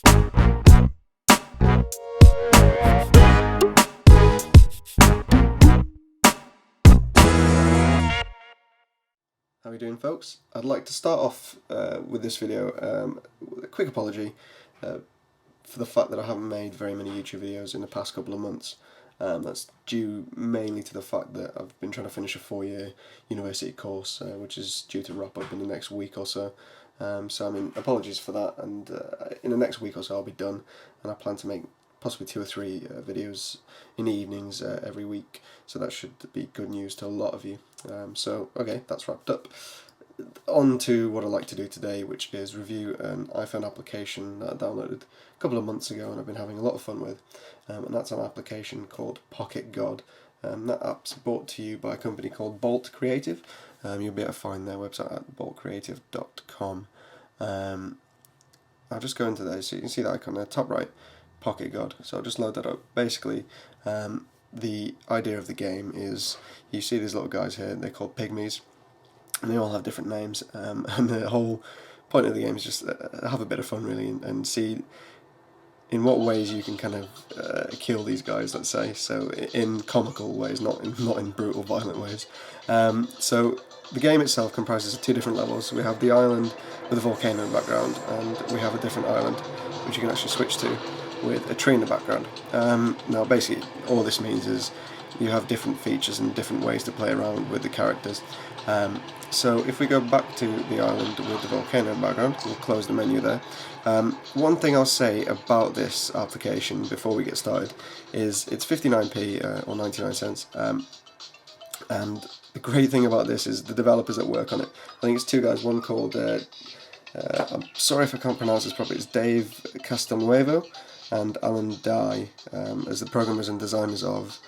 How are you doing, folks? I'd like to start off with this video with a quick apology for the fact that I haven't made very many YouTube videos in the past couple of months. That's due mainly to the fact that I've been trying to finish a 4-year university course, which is due to wrap up in the next week or so. So I mean, apologies for that, and in the next week or so I'll be done, and I plan to make possibly 2 or 3 videos in the evenings every week, so that should be good news to a lot of you. So okay, that's wrapped up. On to what I'd like to do today, which is review an iPhone application that I downloaded a couple of months ago and I've been having a lot of fun with, and that's an application called Pocket God. That app's brought to you by a company called Bolt Creative. You'll be able to find their website at boltcreative.com. I'll just go into there so you can see that icon there, top right, Pocket God. So I'll just load that up. Basically, the idea of the game is you see these little guys here, they're called pygmies, and they all have different names, and the whole point of the game is just have a bit of fun really, and see in what ways you can kind of kill these guys, let's say, so in comical ways, not in brutal, violent ways. So the game itself comprises of 2 different levels. We have the island with a volcano in the background, and we have a different island which you can actually switch to with a tree in the background. Now basically all this means is you have different features and different ways to play around with the characters. So if we go back to the island with the volcano in the background, we'll close the menu there. One thing I'll say about this application before we get started is it's 59p or 99 cents, and the great thing about this is the developers that work on it. I think it's 2 guys, one called I'm sorry if I can't pronounce this properly, it's Dave Castelnuovo and Alan Dye as the programmers and designers of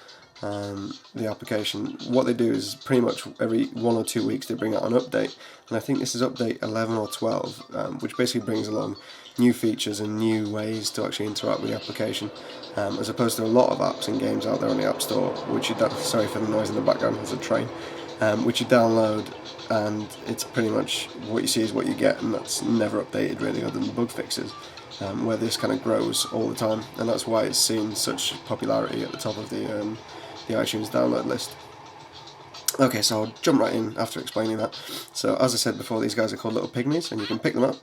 the application. What they do is pretty much every 1 or 2 weeks they bring out an update, and I think this is update 11 or 12, which basically brings along new features and new ways to actually interact with the application, as opposed to a lot of apps and games out there on the App Store, which you sorry for the noise in the background, there's a train, which you download and it's pretty much what you see is what you get, and that's never updated really other than bug fixes. Where this kind of grows all the time, and that's why it's seen such popularity at the top of the iTunes download list. Okay, so I'll jump right in after explaining that. So as I said before, these guys are called little pygmies, and you can pick them up,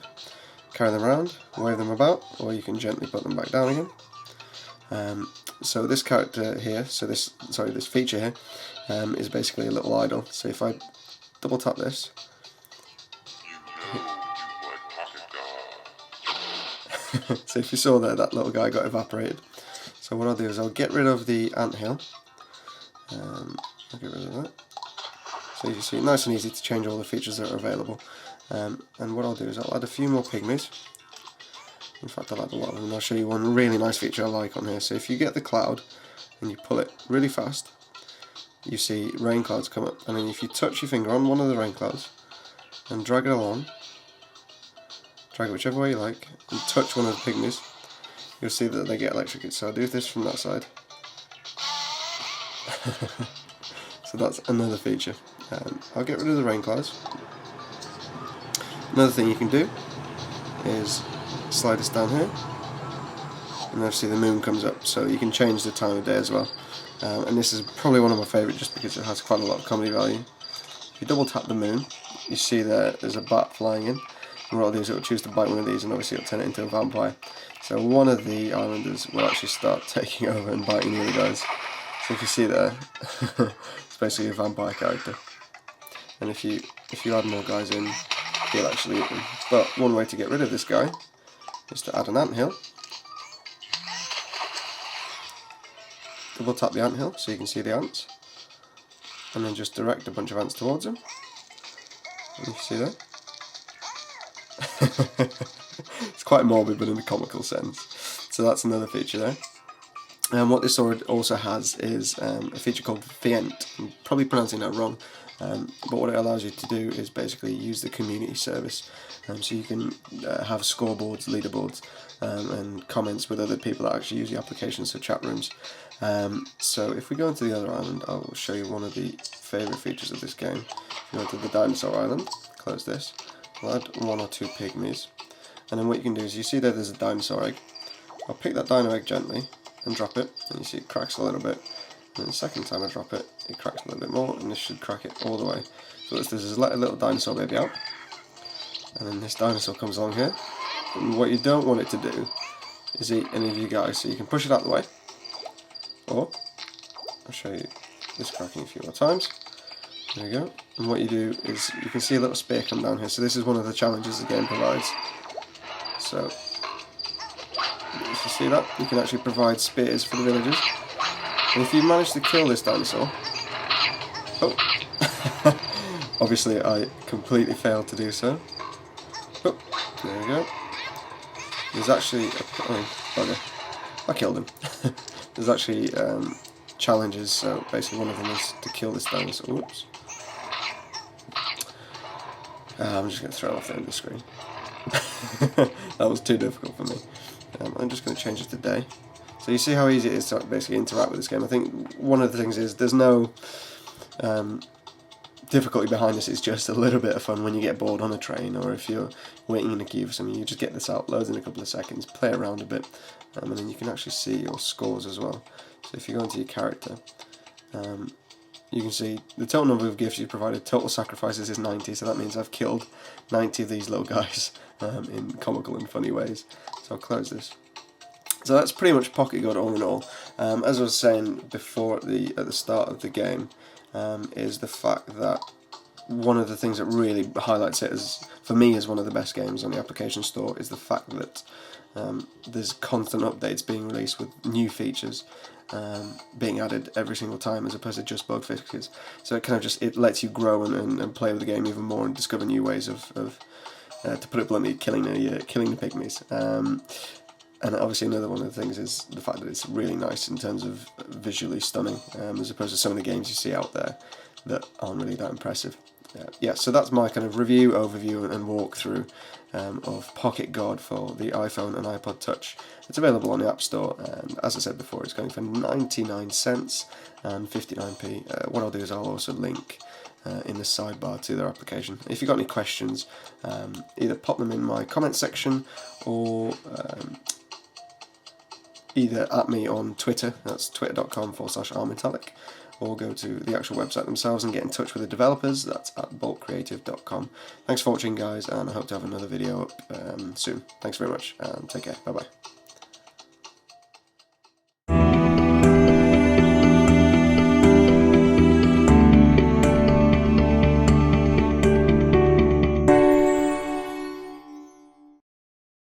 carry them around, wave them about, or you can gently put them back down again. So this character here, this feature here, is basically a little idol. So if I double tap this, so if you saw there, that little guy got evaporated. So what I'll do is I'll get rid of the anthill. I'll get rid of that. So you see, nice and easy to change all the features that are available. And what I'll do is I'll add a few more pygmies. In fact, I'll add a lot of them. I'll show you one really nice feature I like on here. So if you get the cloud and you pull it really fast, you see rain clouds come up. And then if you touch your finger on one of the rain clouds and drag it along, drag it whichever way you like, and touch one of the pygmies, you'll see that they get electrocuted. So I'll do this from that side. So that's another feature. I'll get rid of the rain clouds. Another thing you can do is slide this down here, and obviously the moon comes up, so you can change the time of day as well. And this is probably one of my favourite just because it has quite a lot of comedy value. If you double tap the moon, you see there's a bat flying in. And what I'll do is it'll choose to bite one of these, and obviously it'll turn it into a vampire. So one of the islanders will actually start taking over and biting the other guys. So if you see there, it's basically a vampire character. And if you add more guys in, he'll actually eat them. But one way to get rid of this guy is to add an anthill. Double tap the anthill so you can see the ants, and then just direct a bunch of ants towards him. And you see that? It's quite morbid, but in a comical sense. So that's another feature there. And what this also has is a feature called Vengeful. I'm probably pronouncing that wrong, but what it allows you to do is basically use the community service. So you can have scoreboards, leaderboards, and comments with other people that actually use the application, so chat rooms. So if we go into the other island, I will show you one of the favourite features of this game. If you go to the dinosaur island, close this, we'll add 1 or 2 pygmies, and then what you can do is, you see there's a dinosaur egg. I'll pick that dino egg gently and drop it, and you see it cracks a little bit. And then the second time I drop it, it cracks a little bit more, and this should crack it all the way. So what this does is let a little dinosaur baby out, and then this dinosaur comes along here. And what you don't want it to do is eat any of you guys, so you can push it out of the way, or I'll show you this cracking a few more times. There we go. And what you do is, you can see a little spear come down here. So this is one of the challenges the game provides. So, if you see that, you can actually provide spears for the villagers. And if you manage to kill this dinosaur, oh, obviously I completely failed to do so. Oh, there we go. There's actually, okay, I killed him. There's actually challenges, so basically one of them is to kill this dinosaur. Oops. I'm just going to throw it off the end of the screen. That was too difficult for me. I'm just going to change it to day. So you see how easy it is to basically interact with this game. I think one of the things is there's no difficulty behind this. It's just a little bit of fun when you get bored on a train, or if you're waiting in a queue for something. You just get this out, loads in a couple of seconds, play around a bit, and then you can actually see your scores as well. So if you go into your character, you can see the total number of gifts you provided. Total sacrifices is 90, so that means I've killed 90 of these little guys in comical and funny ways. So I'll close this. So that's pretty much Pocket God all in all. As I was saying before at the start of the game, is the fact that one of the things that really highlights it as, for me, as one of the best games on the application store, is the fact that there's constant updates being released with new features being added every single time, as opposed to just bug fixes. So it kind of just, it lets you grow and play with the game even more and discover new ways of to put it bluntly, killing the pygmies. And obviously another one of the things is the fact that it's really nice in terms of visually stunning, as opposed to some of the games you see out there that aren't really that impressive. Yeah, so that's my kind of review, overview and walkthrough of Pocket God for the iPhone and iPod Touch. It's available on the App Store, and as I said before, it's going for 99 cents and 59p. What I'll do is I'll also link in the sidebar to their application. If you've got any questions, either pop them in my comment section, or either at me on Twitter, that's twitter.com/armitalic, or go to the actual website themselves and get in touch with the developers, that's at bulkcreative.com. Thanks for watching, guys, and I hope to have another video up soon. Thanks very much, and take care. Bye-bye.